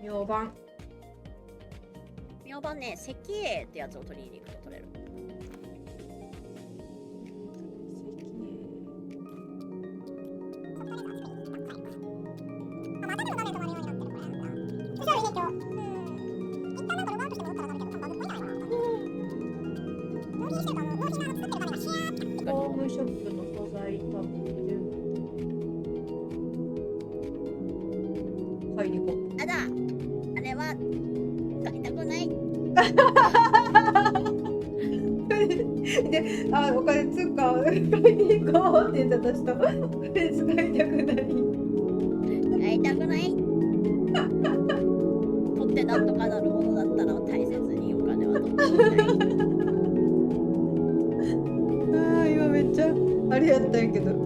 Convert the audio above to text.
明晩。明晩ね、石英ってやつを取りに行くと取れる。ホームショップの素材タブ入り込む。あだ、あれは買いたくない。で、お金使う、買いに行こうって言った人、これ使いたくない。買いたくない。取ってなんとかなるものだったら大切にお金は取っておきたい。今めっちゃあれやったんやけど。